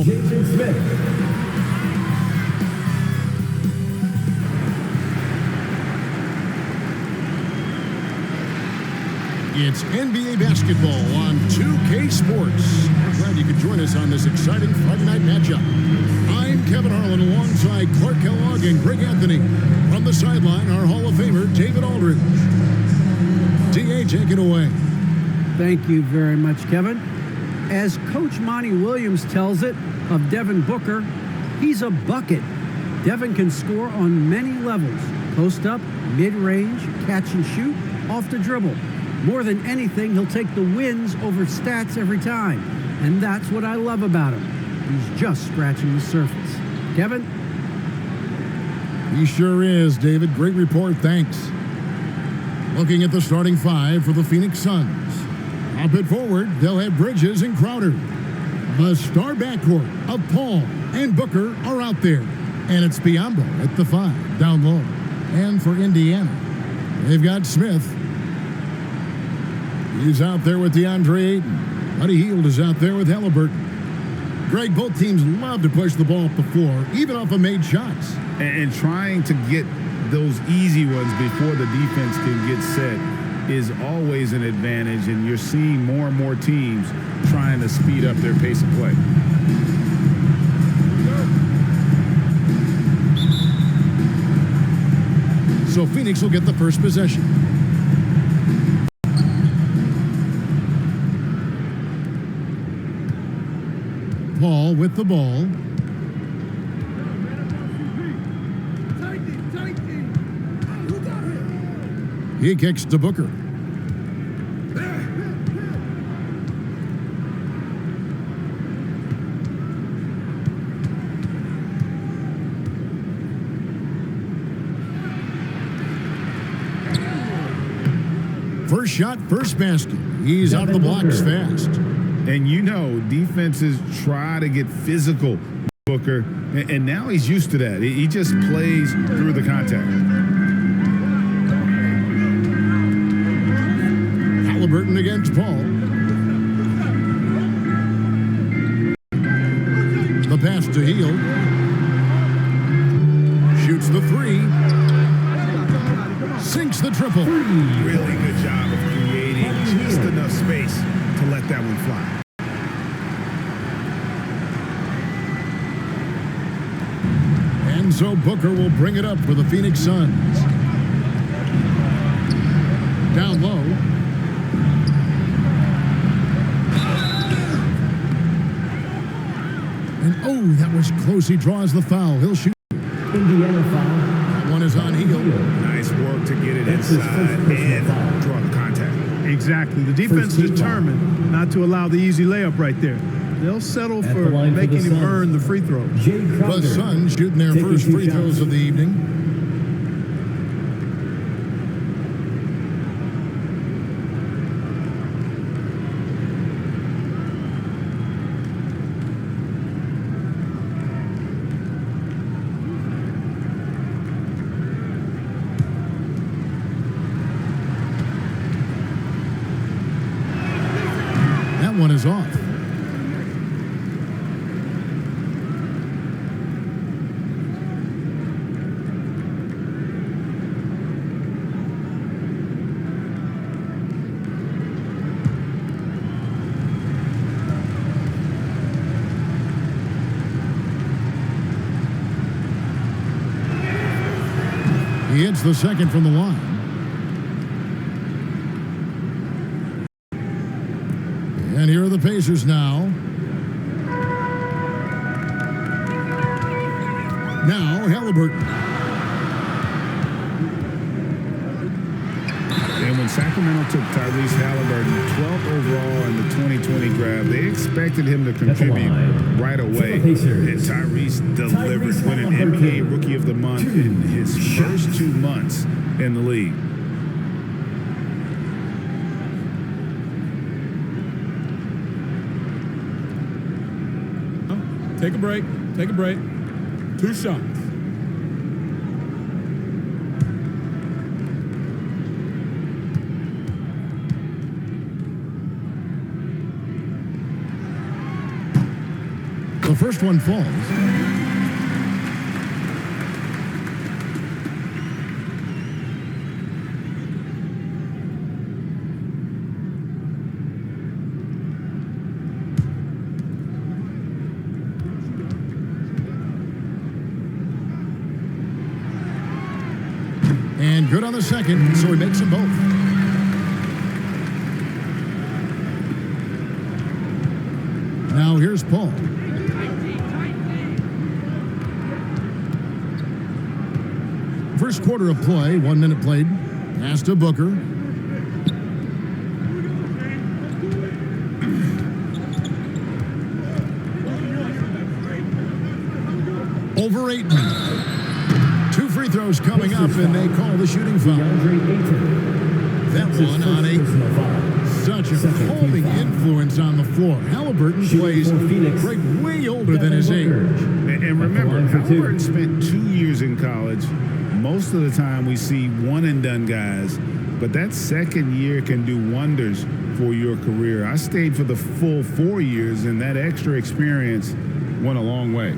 Jason Smith. It's NBA basketball on 2K Sports. We're glad you could join us on this exciting Friday night matchup. I'm Kevin Harlan alongside Clark Kellogg and Greg Anthony. From the sideline, our Hall of Famer, David Aldridge. DA, take it away. Thank you very much, Kevin. As Coach Monty Williams tells it of Devin Booker, he's a bucket. Devin can score on many levels. Post up, mid-range, catch and shoot, off the dribble. More than anything, he'll take the wins over stats every time. And that's what I love about him. He's just scratching the surface. Kevin? He sure is, David. Great report, thanks. Looking at the starting five for the Phoenix Suns. Up it forward, they'll have Bridges and Crowder. The star backcourt of Paul and Booker are out there. And it's Biyombo at the 5, down low. And for Indiana, they've got Smith. He's out there with Deandre Ayton. Buddy Hield is out there with Halliburton. Greg, both teams love to push the ball up the floor, even off of made shots. And trying to get those easy ones before the defense can get set is always an advantage, and you're seeing more and more teams trying to speed up their pace of play. So Phoenix will get the first possession. Paul with the ball. He kicks to Booker. First shot, first basket. He's out of the blocks fast. And you know, defenses try to get physical, Booker, and now he's used to that. He just plays through the contact. Halliburton against Paul. The pass to Hield. Shoots the 3. Sinks the triple. Really good job of creating just enough space to let that one fly. And so Booker will bring it up for the Phoenix Suns. Down low. And oh, that was close. He draws the foul. He'll shoot. Indiana foul. That one is on Hield. Nice work to get it inside and draw the contact. Exactly. The defense is determined not to allow the easy layup right there. They'll settle for making him earn the free throws. The Suns shooting their first free throws of the evening. That one is off. He hits the second from the line. And here are the Pacers now. Now Halliburton. And when Sacramento took Tyrese Halliburton 12th overall in the 2020 draft, they expected him to contribute right away. And Tyrese delivered, winning NBA Rookie of the Month in his first 2 months in the league. Take a break. Take a break. 2 shots. The First one falls. And good on the second, so he makes them both. Now here's Paul. First quarter of play, 1 minute played. Pass to Booker. Over Ayton. 2 free throws coming up, and they call the shooting foul. Deandre Ayton. That one on Ayton. Such a calming influence on the floor. Halliburton plays great, way older than his age. And remember, Halliburton spent 2 years in college. Most of the time we see one-and-done guys, but that second year can do wonders for your career. I stayed for the full 4 years, and that extra experience went a long way.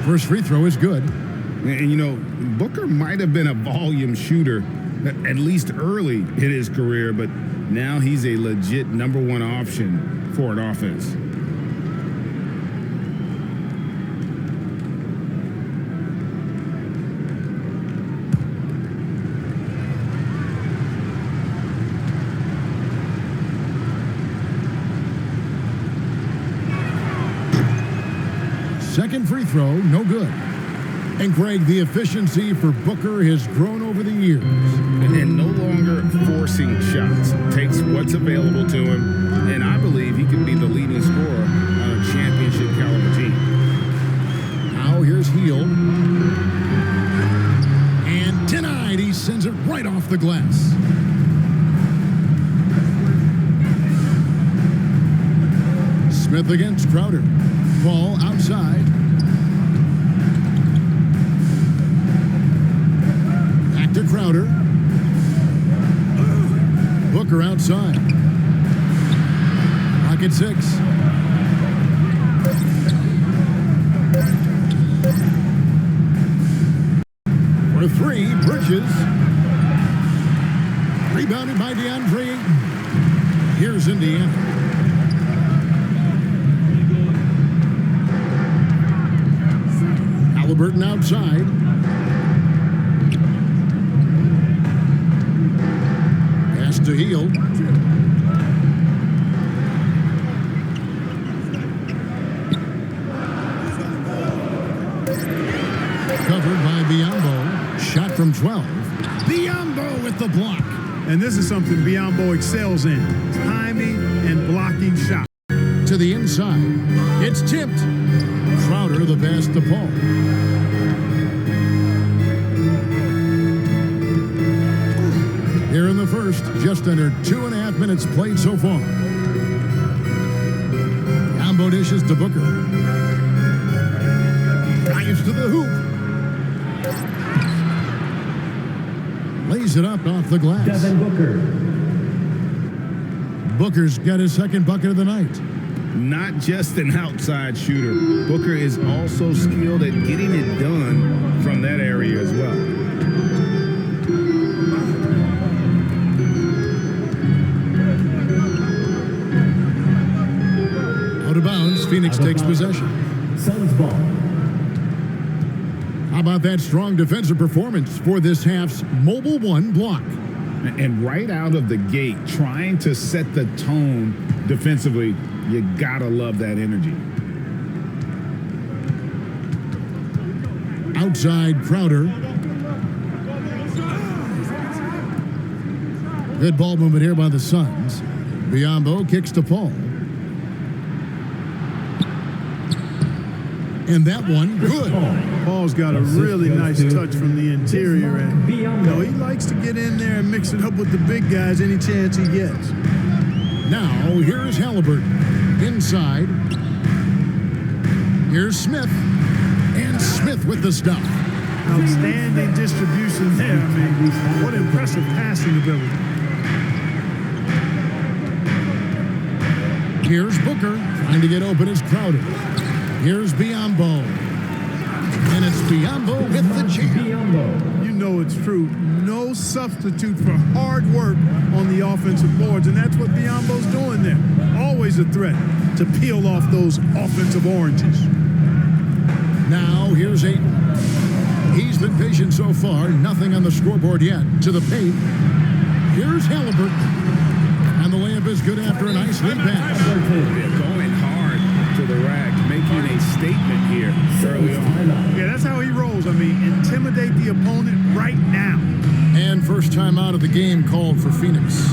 First free throw is good. And, you know, Booker might have been a volume shooter, at least early in his career, but now he's a legit #1 option for an offense. Second free throw, no good. And Greg, the efficiency for Booker has grown over the years. And no longer forcing shots. Takes what's available to him, and I believe he can be the leading scorer on a championship caliber team. Now here's Heel. And denied. He sends it right off the glass. Smith against Crowder. Ball outside. Back to Crowder. Booker outside. Rocket 6. For 3, Bridges. Rebounded by Deandre Ayton. Here's Indiana. Halliburton outside. Pass to Heel. Covered by Biyombo. Shot from 12. Biyombo with the block. And this is something Biyombo excels in. Timing and blocking shots. To the inside. It's tipped. Crowder the pass to Paul. Here in the first, just under 2.5 minutes played so far. Combo dishes to Booker. Drives to the hoop. Lays it up off the glass. Devin Booker. Booker's got his second bucket of the night. Not just an outside shooter. Booker is also skilled at getting it done from that area as well. Out of bounds, Phoenix takes possession. Suns ball. How about that strong defensive performance for this half's Mobile 1 block? And right out of the gate, trying to set the tone defensively, you gotta love that energy. Outside Crowder. Good ball movement here by the Suns. Biyombo kicks to Paul. And that one, good. Paul's got a really nice touch from the interior, and he likes to get in there and mix it up with the big guys any chance he gets. Now, here's Halliburton. Inside. Here's Smith. And Smith with the stuff. Outstanding distribution there. I mean, what impressive passing ability. Here's Booker. Trying to get open is Crowder. Here's Biyombo. And it's Biyombo with the jam. You know it's true. No substitute for hard work on the offensive boards, and that's what Biyombo's doing there. Always a threat to peel off those offensive oranges. Now, here's Ayton. He's been patient so far. Nothing on the scoreboard yet. To the paint. Here's Halliburton. And the layup is good after a nice lead pass. Going hard to the rack, making a statement here early on. Yeah, that's how he rolls. I mean, intimidate the opponent right now. And first time out of the game called for Phoenix.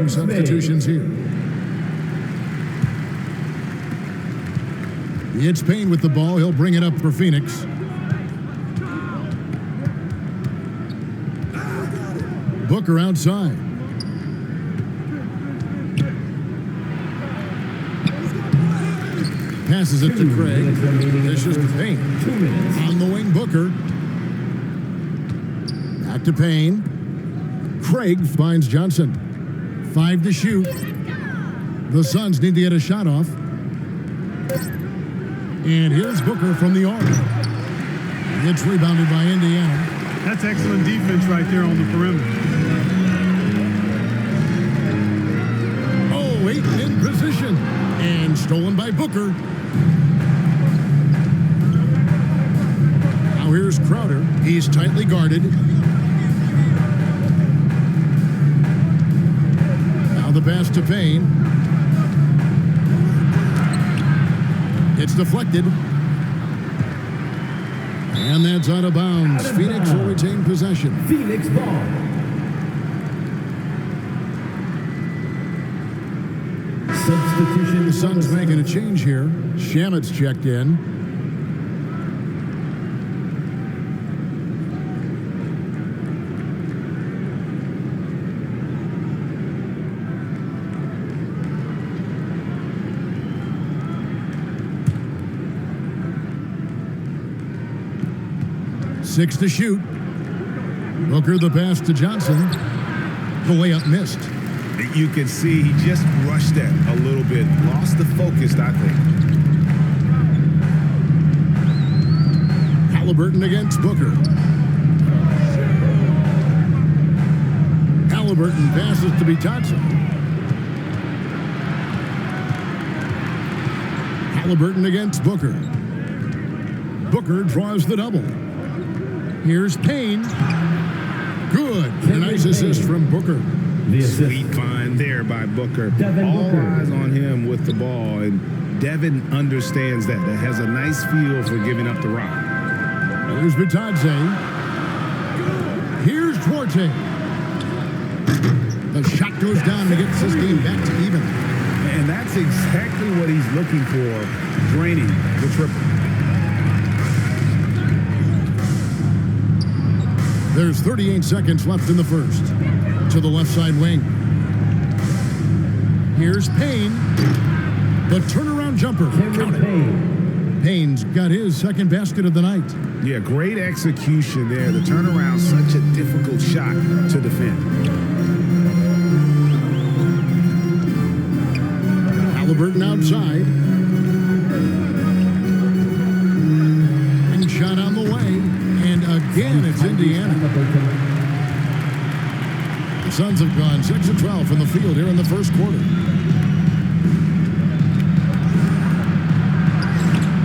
Substitutions here. It's Payne with the ball. He'll bring it up for Phoenix. Booker outside. Passes it to Craig. This is to Payne. On the wing, Booker. Back to Payne. Craig finds Johnson. 5 to shoot. The Suns need to get a shot off. And here's Booker from the arc. It's rebounded by Indiana. That's excellent defense right there on the perimeter. Oh, Ayton in position. And stolen by Booker. Now here's Crowder. He's tightly guarded. The pass to Payne. It's deflected. And that's out of bounds. Phoenix will retain possession. Phoenix ball. Substitution. The Suns making a change here. Shamet's checked in. Six to shoot. Booker the pass to Johnson. The layup missed. You can see he just rushed that a little bit. Lost the focus, I think. Halliburton against Booker. Halliburton passes to Johnson. Halliburton against Booker. Booker draws the double. Here's Payne. Good. A nice assist from Booker. Sweet find there by Booker. All eyes on him with the ball, and Devin understands that. That has a nice feel for giving up the rock. Here's Bitadze. Here's Duarte. The shot goes down to get this game back to even. And that's exactly what he's looking for, draining the triple. There's 38 seconds left in the first. To the left side wing. Here's Payne. The turnaround jumper. Payne's got his second basket of the night. Yeah, great execution there. The turnaround, such a difficult shot to defend. Halliburton outside. And shot on the way. And again, it's Indiana. The Suns have gone 6 of 12 from the field here in the first quarter.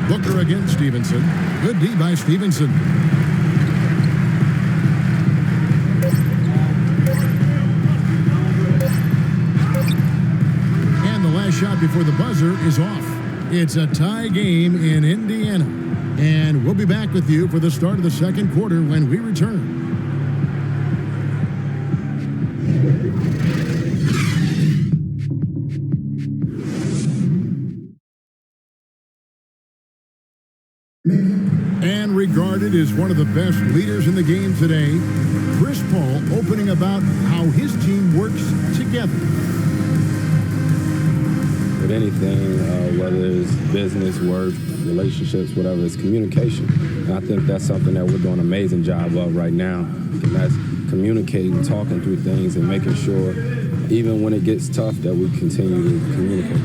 Booker against Stevenson. Good D by Stevenson. And the last shot before the buzzer is off. It's a tie game in Indiana. And we'll be back with you for the start of the second quarter when we return. And regarded as one of the best leaders in the game today, Chris Paul opening about how his team works together. With anything, whether it's business, work, relationships, whatever, it's communication. And I think that's something that we're doing an amazing job of right now. And that's communicating, talking through things, and making sure, even when it gets tough, that we continue to communicate.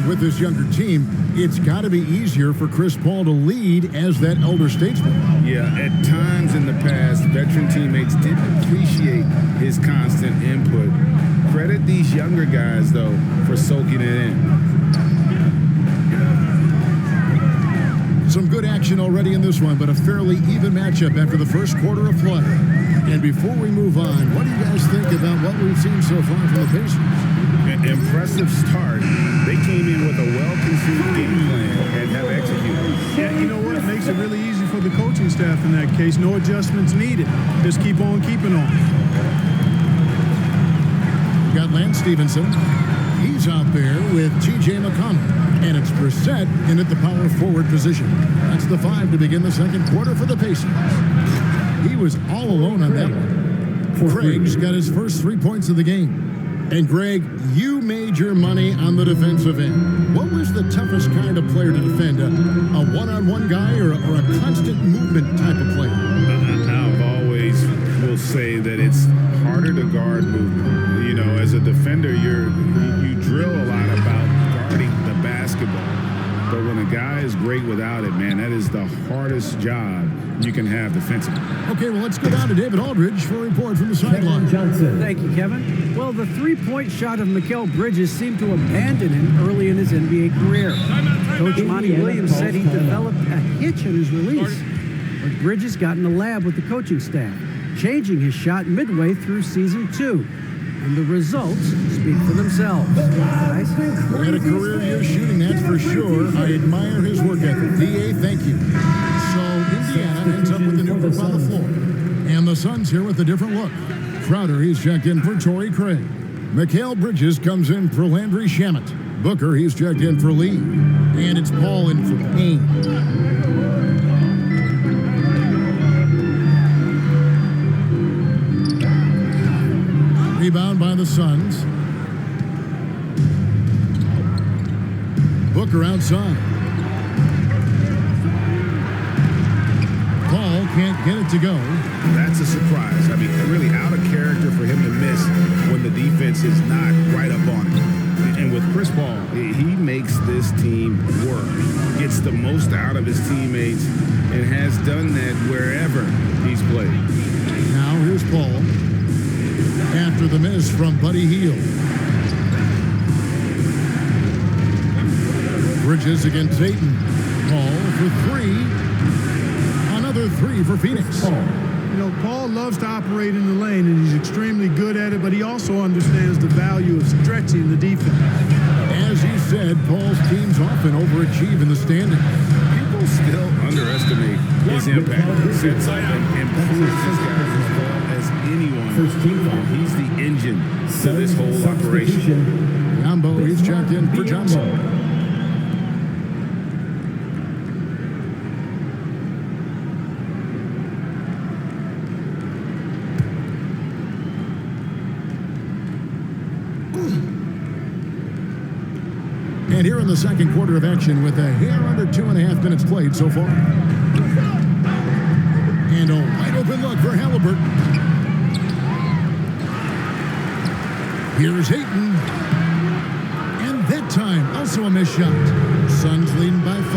With this younger team, it's got to be easier for Chris Paul to lead as that elder statesman. Yeah, at times in the past, veteran teammates didn't appreciate his constant input. Credit these younger guys, though, for soaking it in. Some good action already in this one, but a fairly even matchup after the first quarter of play. And before we move on, what do you guys think about what we've seen so far from the Pacers? Impressive start. They came in with a well-conceived game plan and have executed. Yeah, you know what? It makes it really easy for the coaching staff in that case. No adjustments needed. Just keep on keeping on. We've got Lance Stevenson. He's out there with T.J. McConnell. And it's Brissett in at the power forward position. That's the 5 to begin the second quarter for the Pacers. He was all alone on that one. Craig's got his first 3 points of the game. And Greg, you made your money on the defensive end. What was the toughest kind of player to defend? A one-on-one guy or a constant movement type of player? I've always will say that it's harder to guard movement. You know, as a defender, you drill a lot about guarding the basketball. But when a guy is great without it, man, that is the hardest job you can have defensively. Okay, well, let's go down to David Aldridge for a report from the sideline. Thank you, Kevin. Well, the three-point shot of Mikal Bridges seemed to abandon him early in his NBA career. Coach Monty Williams said he developed a hitch in his release. But Bridges got in the lab with the coaching staff, changing his shot midway through season 2. And the results speak for themselves. Guys? He had a career year shooting, that's for sure. I admire his work ethic. D.A., thank you. So Indiana ends up with the new group on the floor. And the Suns here with a different look. Crowder, he's checked in for Torrey Craig. Mikal Bridges comes in for Landry Shamet. Booker, he's checked in for Lee. And it's Paul in for Payne. Rebound by the Suns. Booker outside. Paul can't get it to go. That's a surprise. I mean, really out of character for him to miss when the defense is not right up on him. And with Chris Paul, he makes this team work, gets the most out of his teammates, and has done that wherever he's played. Now here's Paul. After the miss from Buddy Hield. Bridges against Ayton. Paul for 3. Another 3 for Phoenix. You know, Paul loves to operate in the lane, and he's extremely good at it, but he also understands the value of stretching the defense. As he said, Paul's teams often overachieve in the standings. People still underestimate his impact. He sets up and improves his guys as well as anyone. He's the engine to this whole operation. Yambo, he's checked in for Johnson. And here in the second quarter of action with a hair under 2.5 minutes played so far. And a wide open look for Halliburton. Here's Ayton. And that time, also a missed shot. Suns leading by 5.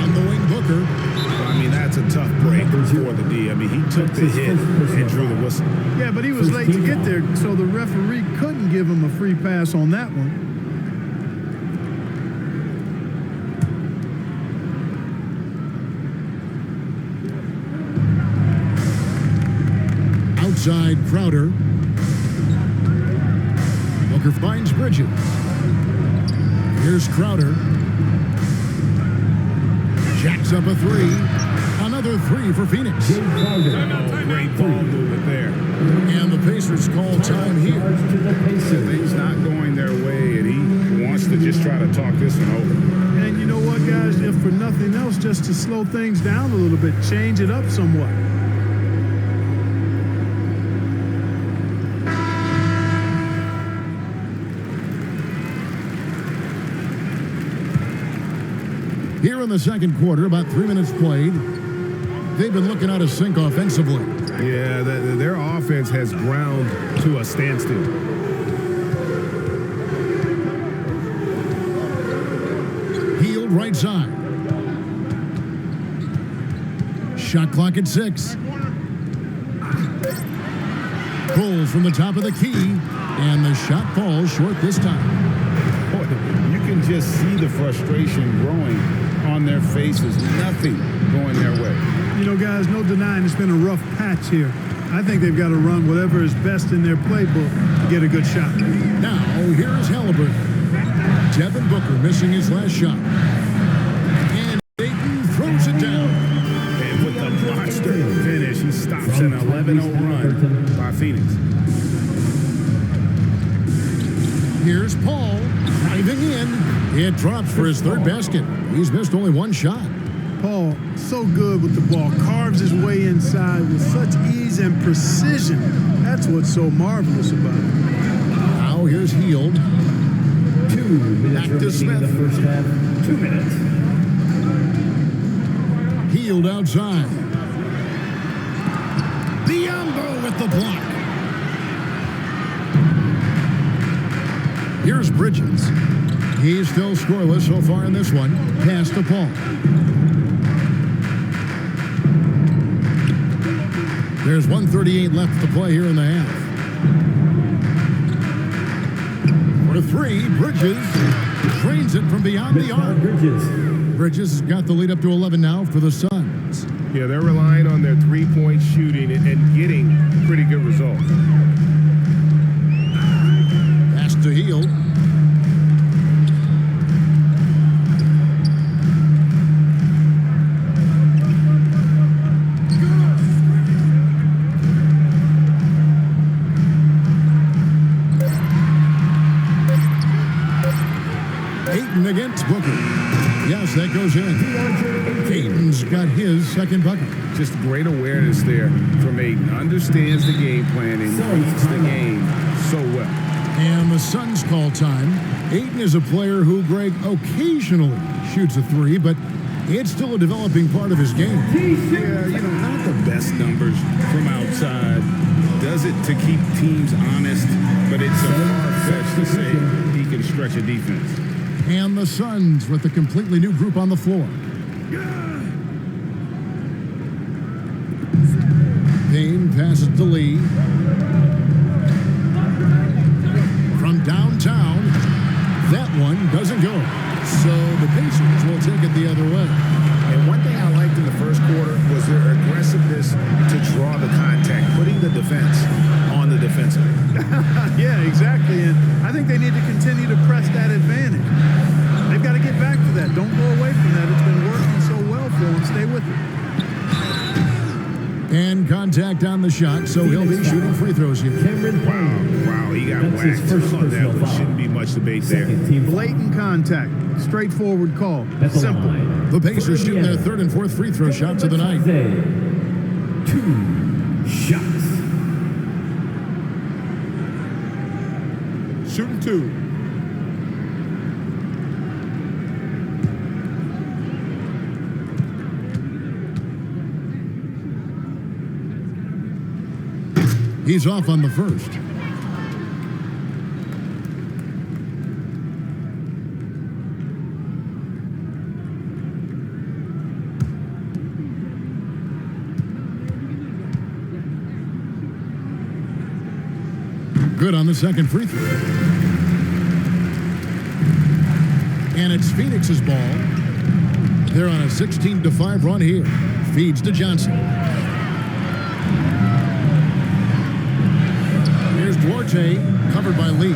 On the wing, Booker. I mean, that's a tough break for the D. I mean, he took the hit and drew the whistle. Yeah, but he was late to get there, so the referee couldn't give him a free pass on that one. Outside, Crowder. Booker finds Bridges. Here's Crowder. Jacks up a 3. Another three for Phoenix. Jay Crowder. Oh, great ball movement there. And the Pacers call time here. Charge to the Pacers. Things not going their way, and he wants to just try to talk this one over. And you know what, guys? If for nothing else, just to slow things down a little bit, change it up somewhat. Here in the second quarter, about 3 minutes played, they've been looking out of sync offensively. Yeah, their offense has ground to a standstill. Healed right side. Shot clock at 6. Pulls from the top of the key, and the shot falls short this time. Boy, you can just see the frustration growing on their faces. Nothing going their way. You know, guys, no denying it's been a rough patch here. I think they've got to run whatever is best in their playbook to get a good shot. Now, here's Halliburton. Devin Booker missing his last shot. And Ayton throws it down. And with the monster finish, he stops an 11-0 run by Phoenix. Here's Paul driving in. It drops for his third basket. He's missed only one shot. Paul, so good with the ball, carves his way inside with such ease and precision. That's what's so marvelous about it. Now here's Healed. 2 minutes Back to remaining Smith. in the first half. 2 minutes. Healed outside. Diambo with the block. Here's Bridges. He's still scoreless so far in this one. Pass to Paul. There's 1:38 left to play here in the half. For 3, Bridges trains it from beyond the arc. Bridges has got the lead up to 11 now for the Suns. Yeah, they're relying on their three-point shooting and getting pretty good results. Pass to Healed. Ayton against Booker. Yes, that goes in. Ayton's got his second bucket. Just great awareness there from Ayton. Understands the game plan and reads the game so well. And the Suns call time. Ayton is a player who, Greg, occasionally shoots a 3, but it's still a developing part of his game. Yeah, you know, not the best numbers from outside. Does it to keep teams honest, but it's a far-fetched to say he can stretch a defense. And the Suns with a completely new group on the floor. Payne passes to Lee. From downtown, that one doesn't go. So the Pacers will take it the other way. And one thing I liked in the first quarter was their aggressiveness to draw the contact, putting the defense on the defensive. Yeah, exactly. And I think they need to continue to press that advantage. They've got to get back to that. Don't go away from that. It's been working so well for them. Stay with it. And contact on the shot, so he'll be shooting free throws here. Wow, he got whacked. Oh, that one shouldn't be much debate there. Blatant contact. Straightforward call. Simple. The Pacers shooting their third and fourth free throw shots of the night. 2 shots. Shooting 2. He's off on the first. Good on the second free throw. And it's Phoenix's ball. They're on a 16-5 run here. Feeds to Johnson. Here's Duarte, covered by Lee.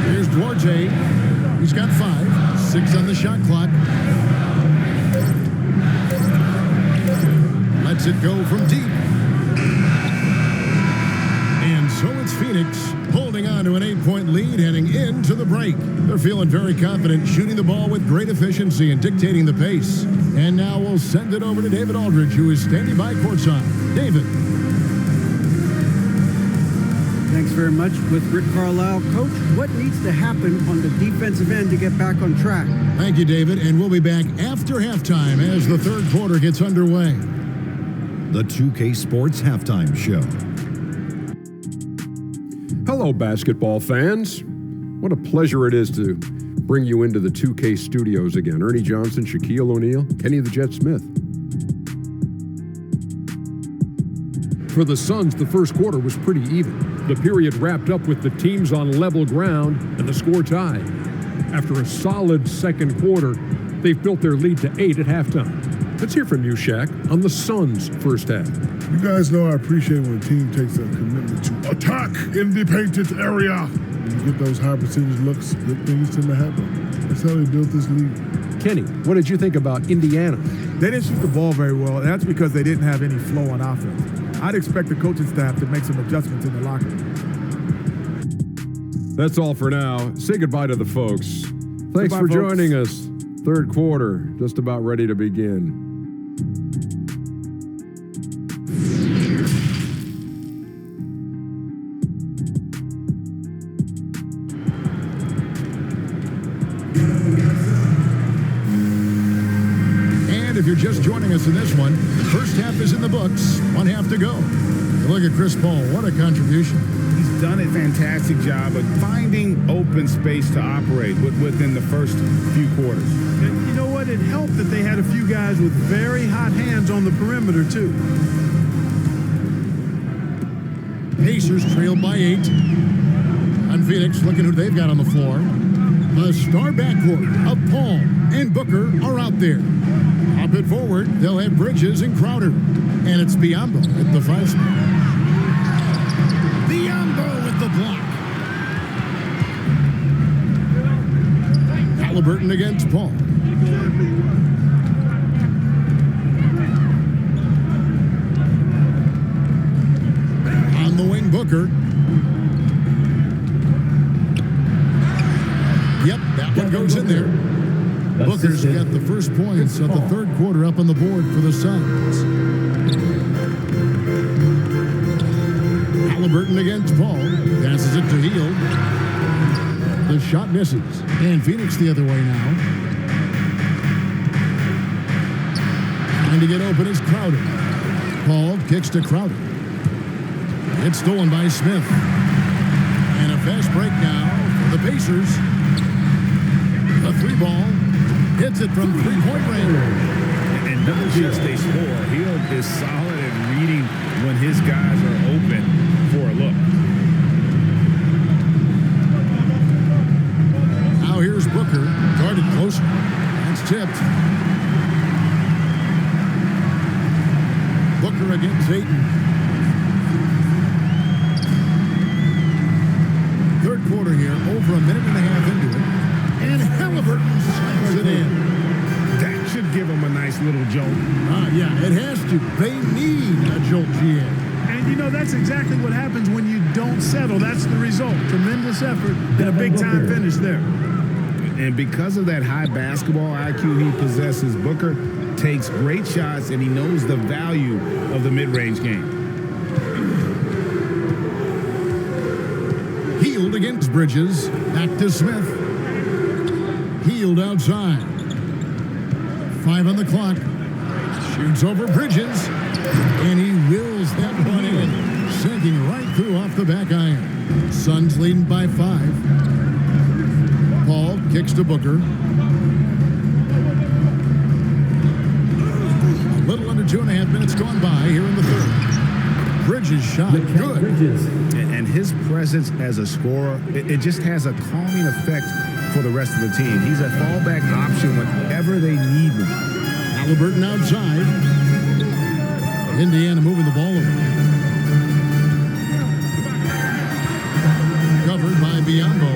Here's Duarte. Duarte. He's got 5. 6 on the shot clock. Lets it go from deep. And so it's Phoenix holding on to an 8-point lead heading into the break. They're feeling very confident, shooting the ball with great efficiency and dictating the pace. And now we'll send it over to David Aldridge, who is standing by courtside. David. Thanks very much. With Rick Carlisle, Coach, what needs to happen on the defensive end to get back on track? Thank you, David, and we'll be back after halftime as the third quarter gets underway. The 2K Sports Halftime Show. Hello, basketball fans. What a pleasure it is to bring you into the 2K studios again. Ernie Johnson, Shaquille O'Neal, Kenny the Jet Smith. For the Suns, the first quarter was pretty even. The period wrapped up with the teams on level ground and the score tied. After a solid second quarter, they've built their lead to 8 at halftime. Let's hear from you, Shaq, on the Suns' first half. You guys know I appreciate when a team takes a commitment to attack in the painted area. When you get those high percentage looks, good things tend to happen. That's how they built this league. Kenny, what did you think about Indiana? They didn't shoot the ball very well, and that's because they didn't have any flow on offense. I'd expect the coaching staff to make some adjustments in the locker room. That's all for now. Say goodbye to the folks. Thanks Goodbye, for folks. joining us. Third quarter, just about ready to begin. And if you're just joining us in this one, the first half is in the books. 1 half to go. Look at Chris Paul. What a contribution. He's done a fantastic job of finding open space to operate within the first few quarters. And you know what? It helped that they had a few guys with very hot hands on the perimeter, too. Pacers trailed by 8. And Phoenix looking who they've got on the floor. The star backcourt of Paul and Booker are out there. Up it forward, they'll have Bridges and Crowder. And it's Biyombo at the 5 spot. Biyombo with the block. Halliburton against Paul. On the wing, Booker. Yep, that one goes in there. Booker's got the first points of the third quarter up on the board for the Suns. Halliburton against Paul. Passes it to Hield. The shot misses. And Phoenix the other way now. Trying to get open is Crowder. Paul kicks to Crowder. It's stolen by Smith. And a fast break now for the Pacers. A 3-ball. Hits it from 3-point range. And not just they score, Hield is solid at reading when his guys are open for a look. Now here's Booker, guarded closer. That's tipped. Booker against Ayton. Third quarter here, over a minute and a half into it. And Halliburton slams it in. That should give him a nice little jolt. Yeah, it has to. They need a jolt, GA. And, you know, that's exactly what happens when you don't settle. That's the result. Tremendous effort and a big-time finish there. And because of that high basketball IQ he possesses, Booker takes great shots, and he knows the value of the mid-range game. Hield against Bridges. Back to Smith. Hield outside. 5 on the clock. Shoots over Bridges. And he wills that one in. Sinking right through off the back iron. Suns leading by 5. Paul kicks to Booker. A little under 2.5 minutes gone by here in the third. Bridges shot. Good. And his presence as a scorer, it just has a calming effect for the rest of the team. He's a fallback option whenever they need him. Halliburton outside. Indiana moving the ball over. Covered by Biyombo.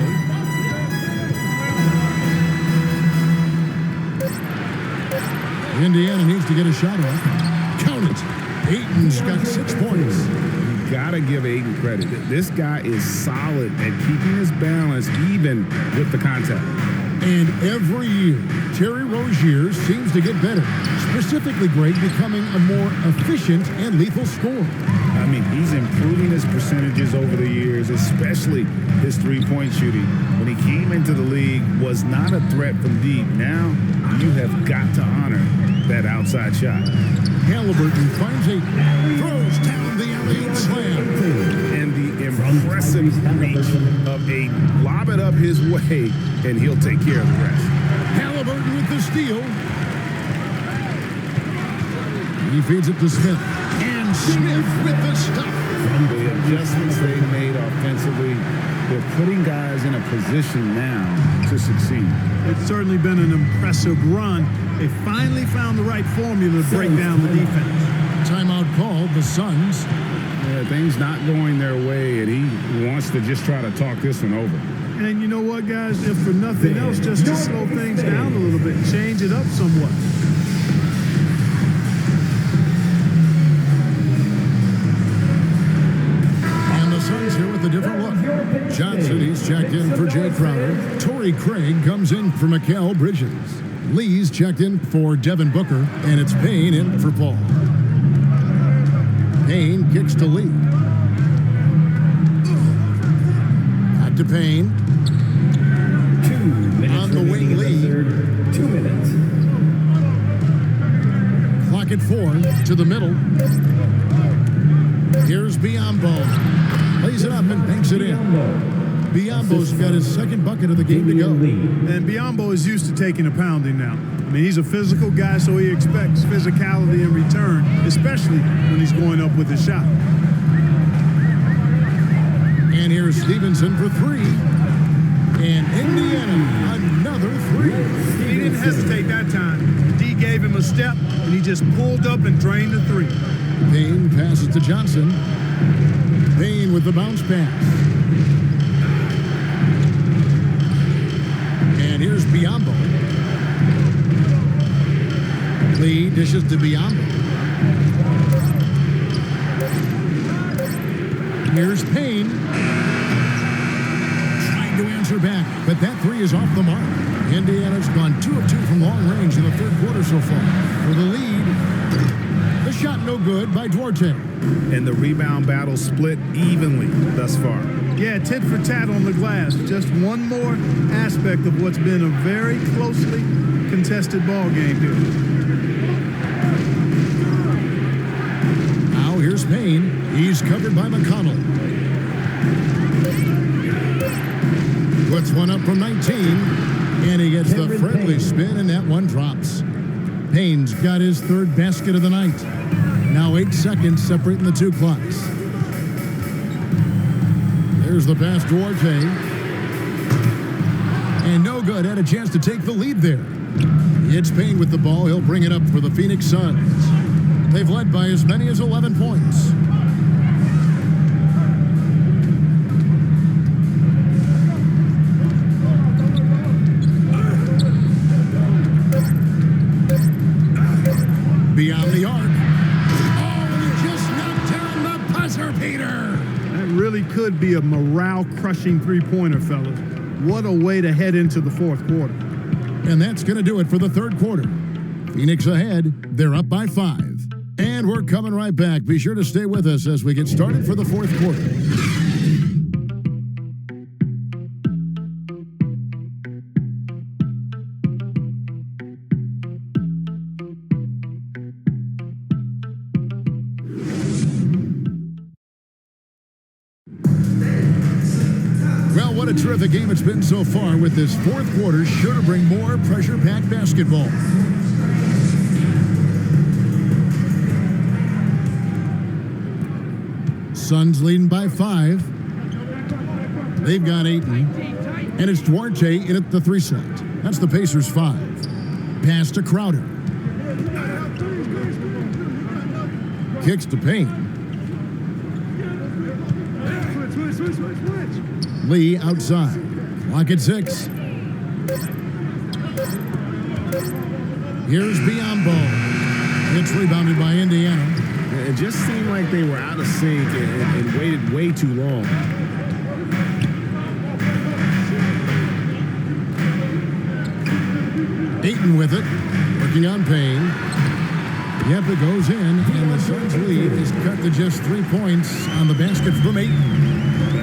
Indiana needs to get a shot off. Count it. Ayton's got 6 points. You gotta give Ayton credit. This guy is solid at keeping his balance even with the contact. And every year, Terry Rozier seems to get better. Specifically, Greg, becoming a more efficient and lethal scorer. I mean, he's improving his percentages over the years, especially his three-point shooting. When he came into the league, was not a threat from deep. Now, you have got to honor that outside shot. Halliburton finds Ayton, throws down the alley-oop slam. And the impressive reach of Ayton. Lob it up his way, and he'll take care of the rest. Halliburton with the steal. He feeds it to Smith. And Smith with the stop. From the adjustments they made offensively, they're putting guys in a position now to succeed. It's certainly been an impressive run. They finally found the right formula to break down the defense. Timeout called, the Suns. Things not going their way, and he wants to just try to talk this one over. And you know what, guys? If for nothing else, just to slow things down a little bit, change it up somewhat. And the Suns here with a different look. Johnson, he's checked in for Jay Crowder. Torrey Craig comes in for Mikal Bridges. Lee's checked in for Devin Booker, and it's Payne in for Paul. Payne kicks to Lee. Back to Payne. 2 minutes On the wing, Lee. 2 minutes. Clock at 4 to the middle. Here's Biyombo. Plays it up and banks it in. Biyombo's got his second bucket of the game to go. And Biyombo is used to taking a pounding now. I mean, he's a physical guy, so he expects physicality in return, especially when he's going up with a shot. And here's Stevenson for 3. And Indiana, another 3. He didn't hesitate that time. D gave him a step, and he just pulled up and drained the 3. Payne passes to Johnson. Payne with the bounce pass. And here's Biyombo. Lee dishes to Biyombo. Here's Payne. Trying to answer back, but that 3 is off the mark. Indiana's gone 2 of 2 from long range in the third quarter so far. For the lead, the shot no good by Duarte. And the rebound battle split evenly thus far. Yeah, tit for tat on the glass. Just one more aspect of what's been a very closely contested ball game here. Now here's Payne. He's covered by McConnell. Puts one up from 19, and he gets the friendly spin, and that one drops. Payne's got his third basket of the night. Now 8 seconds separating the 2 clocks. There's the pass, Duarte. And no good. Had a chance to take the lead there. It's Payne with the ball. He'll bring it up for the Phoenix Suns. They've led by as many as 11 points. Beyond the arc. Oh, and he just knocked down the buzzer beater. That really could be a morale-crushing three-pointer, fellas. What a way to head into the fourth quarter. And that's going to do it for the third quarter. Phoenix ahead. They're up by 5. And we're coming right back. Be sure to stay with us as we get started for the fourth quarter. Well, what a terrific game it's been so far, with this fourth quarter sure to bring more pressure-packed basketball. Suns leading by 5. They've got Ayton. And it's Duarte in at the 3 slot. That's the Pacers 5. Pass to Crowder. Kicks to Payne. Lee outside. Clock at 6. Here's Biombo. It's rebounded by Indiana. It just seemed like they were out of sync and waited way too long. Ayton with it, working on Payne. Yep, it goes in, and the Suns lead is cut to just 3 points on the basket from Ayton.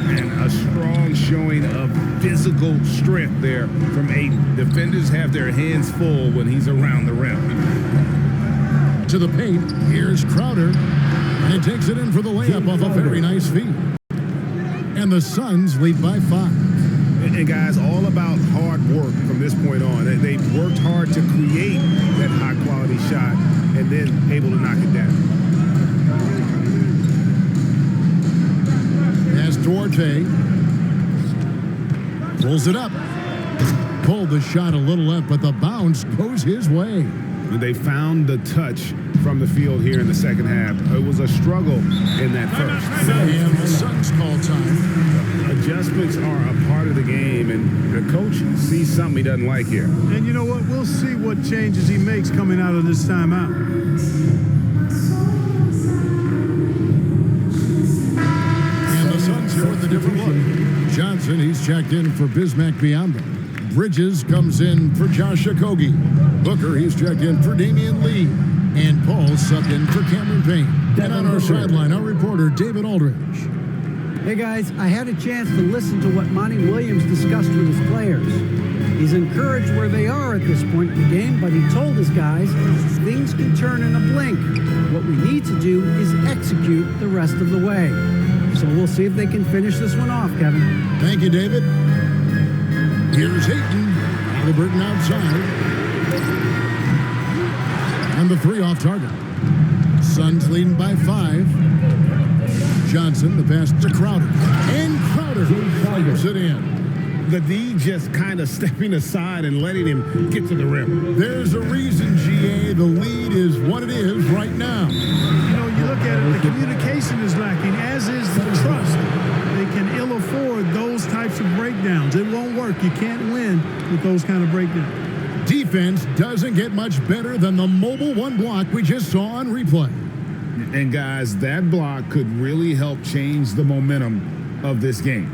And a strong showing of physical strength there from Ayton. Defenders have their hands full when he's around the rim. To the paint, here's Crowder, and it takes it in for the layup off a very nice feed. And the Suns lead by 5. And guys, all about hard work from this point on. They've worked hard to create that high-quality shot and then able to knock it down. As Duarte pulls it up. Pulled the shot a little left, but the bounce goes his way. They found the touch from the field here in the second half. It was a struggle in that first. And the Suns call time. Adjustments are a part of the game, and the coach sees something he doesn't like here. And you know what? We'll see what changes he makes coming out of this timeout. And the Suns here with a different look. Johnson, he's checked in for Bismack Biyombo. Bridges comes in for Josh Okogie. Booker, he's checked in for Damian Lee. And Paul subbed in for Cameron Payne. And on our sideline, our reporter, David Aldridge. Hey guys, I had a chance to listen to what Monty Williams discussed with his players. He's encouraged where they are at this point in the game, but he told his guys things can turn in a blink. What we need to do is execute the rest of the way. So we'll see if they can finish this one off, Kevin. Thank you, David. Here's Ayton. Halliburton outside. And the 3 off target. Suns leading by 5. Johnson, the pass to Crowder. And Crowder fires it in. The D just kind of stepping aside and letting him get to the rim. There's a reason, GA, the lead is what it is right now. You know, you look at it, the communication is lacking, as is the trust. They can ill afford those types of breakdowns. It won't work. You can't win with those kind of breakdowns. Defense doesn't get much better than the mobile 1 block we just saw on replay. And guys, that block could really help change the momentum of this game.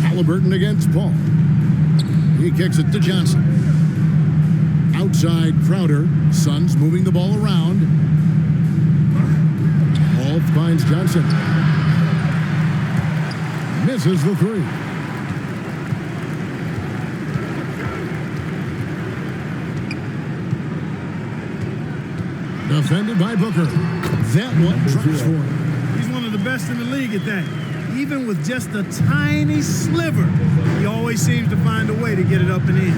Halliburton against Paul. He kicks it to Johnson. Outside Crowder. Suns moving the ball around. Paul finds Johnson. Misses the 3. Defended by Booker. That one drops for him. He's one of the best in the league at that. Even with just a tiny sliver, he always seems to find a way to get it up and in.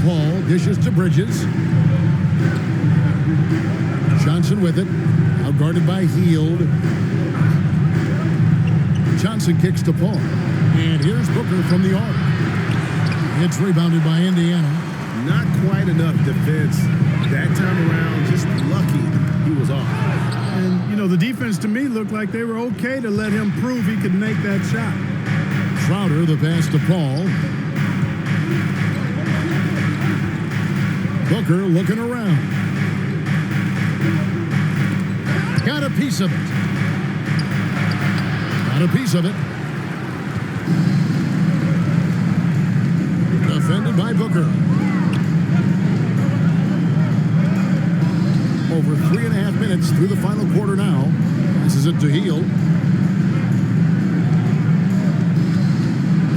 Paul dishes to Bridges. Johnson with it. Out guarded by Hield. Johnson kicks to Paul. And here's Booker from the arc. It's rebounded by Indiana. Not quite enough defense that time around. Just lucky he was off. And, you know, the defense to me looked like they were okay to let him prove he could make that shot. Crowder, the pass to Paul. Booker looking around. Got a piece of it. Got a piece of it. Defended by Booker. Over 3.5 minutes through the final quarter now. This is it to Hield.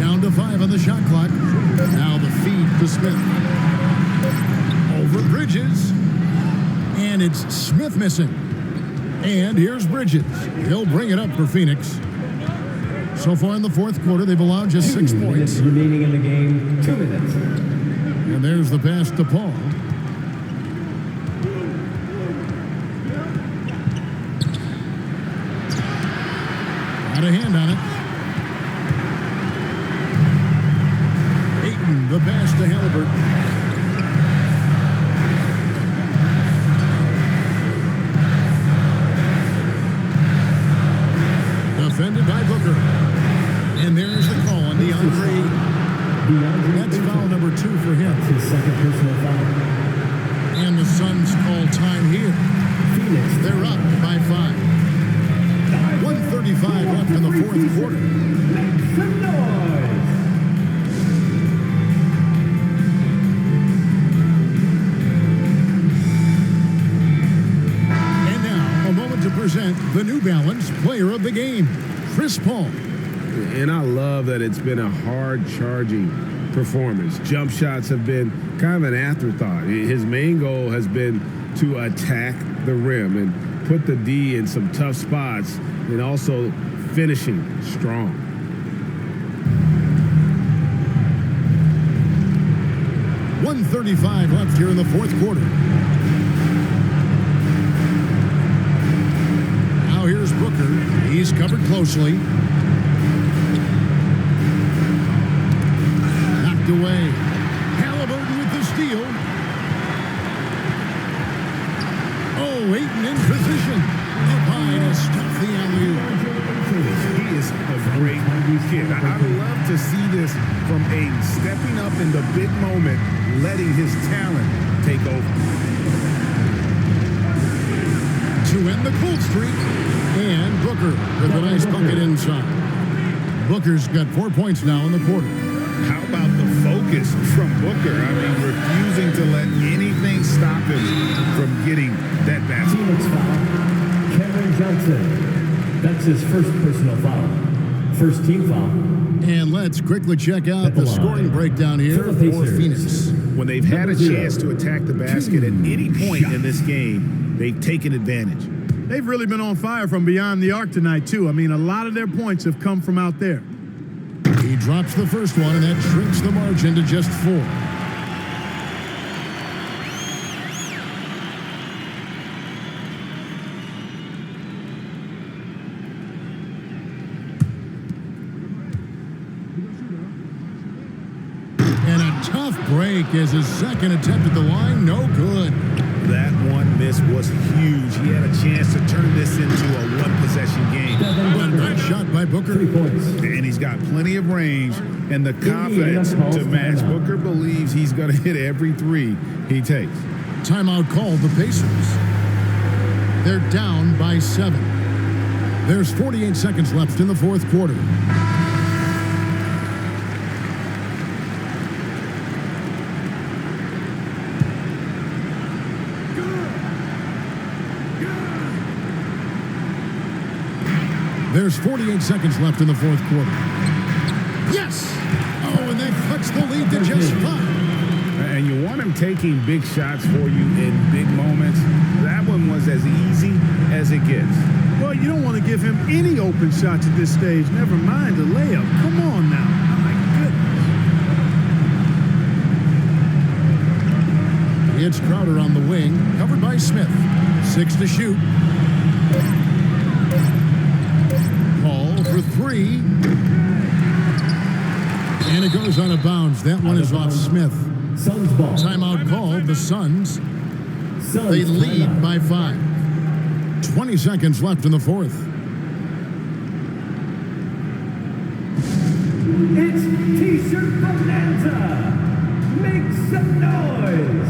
Down to 5 on the shot clock. Now the feed to Smith. Over Bridges. And it's Smith missing. And here's Bridges. He'll bring it up for Phoenix. So far in the fourth quarter, they've allowed just 6 points. Remaining in the game, 2 minutes. And there's the pass to Paul. Got a hand on it. Ayton, the pass to Halliburton. Defended by Booker. And there's the call on Deandre. That's foul number 2 for him. That's his second personal foul. And the Suns call time here. Phoenix. They're up by 5. 1:35 left in the fourth quarter. Make some noise. And now, a moment to present the New Balance Player of the Game, Chris Paul. And I love that it's been a hard-charging performance. Jump shots have been kind of an afterthought. His main goal has been to attack the rim and put the D in some tough spots and also finishing strong. .135 left here in the fourth quarter. Now here's Booker. He's covered closely. Away. Halliburton with the steal. Oh, Ayton in position. Up high to stuff the alley-oop. He is a great kid. I love to see this from Ayton, stepping up in the big moment, letting his talent take over. To end the cold streak, and Booker with a nice bucket inside. Booker's got 4 points now in the quarter. How about the focus from Booker? I mean, refusing to let anything stop him from getting that basket. Phoenix foul. Cameron Johnson. That's his first personal foul. First team foul. And let's quickly check out the scoring breakdown here for Phoenix. When they've had a chance to attack the basket at any point in this game, they've taken advantage. They've really been on fire from beyond the arc tonight, too. I mean, a lot of their points have come from out there. He drops the first one, and that shrinks the margin to just 4. And a tough break as his second attempt at the line, no good. That one miss was huge. He had a chance to turn this into a one-possession game. But that shot by Booker. 3 points. And he's got plenty of range and the confidence to match. Booker believes he's going to hit every 3 he takes. Timeout called the Pacers. They're down by 7. There's 48 seconds left in the fourth quarter. There's 48 seconds left in the fourth quarter. Yes! Oh, and that cuts the lead to just 5. And you want him taking big shots for you in big moments. That one was as easy as it gets. Well, you don't want to give him any open shots at this stage. Never mind a layup. Come on now. My goodness. It's Crowder on the wing, covered by Smith. 6 to shoot. Paul for 3. And it goes out of bounds. That one is off Smith. Suns ball. Timeout called. The Suns. They lead by 5. 20 seconds left in the fourth. It's T-shirt bonanza. Make some noise.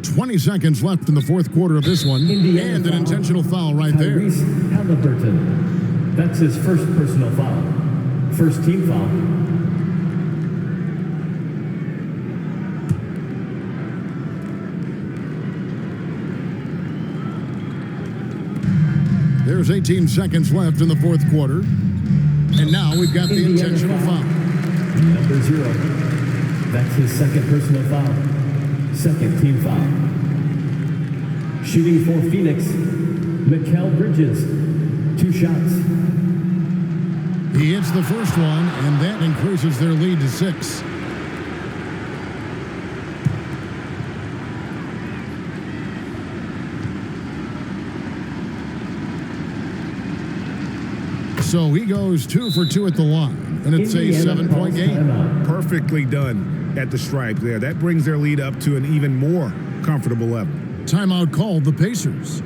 Twenty seconds left in the fourth quarter of this one. Indiana and an foul. intentional foul right there. Halliburton. That's his first personal foul. First team foul. There's 18 seconds left in the fourth quarter. And now we've got the intentional foul. Number 0. That's his second personal foul. Second team foul. Shooting for Phoenix, Mikal Bridges. 2 shots. He hits the first one, and that increases their lead to 6. So he goes 2 for 2 at the line, and it's a 7-point game. Perfectly done at the stripe there. That brings their lead up to an even more comfortable level. Timeout called the Pacers.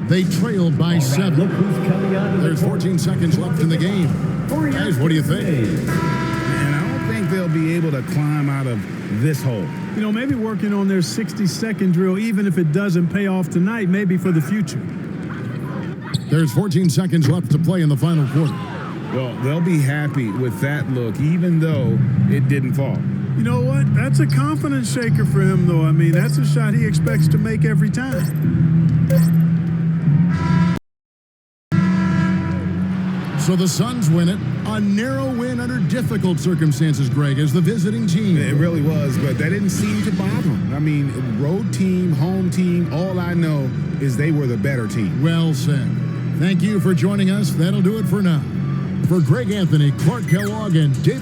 They trail by 7. Look who's coming out of the There's 14 seconds left in the game. Guys, what do you think? And I don't think they'll be able to climb out of this hole. You know, maybe working on their 60-second drill, even if it doesn't pay off tonight, maybe for the future. There's 14 seconds left to play in the final quarter. Well, they'll be happy with that look, even though it didn't fall. You know what? That's a confidence shaker for him, though. I mean, that's a shot he expects to make every time. So the Suns win it. A narrow win under difficult circumstances, Greg, as the visiting team. It really was, but that didn't seem to bother them. I mean, road team, home team, all I know is they were the better team. Well said. Thank you for joining us. That'll do it for now. For Greg Anthony, Clark Kellogg, and David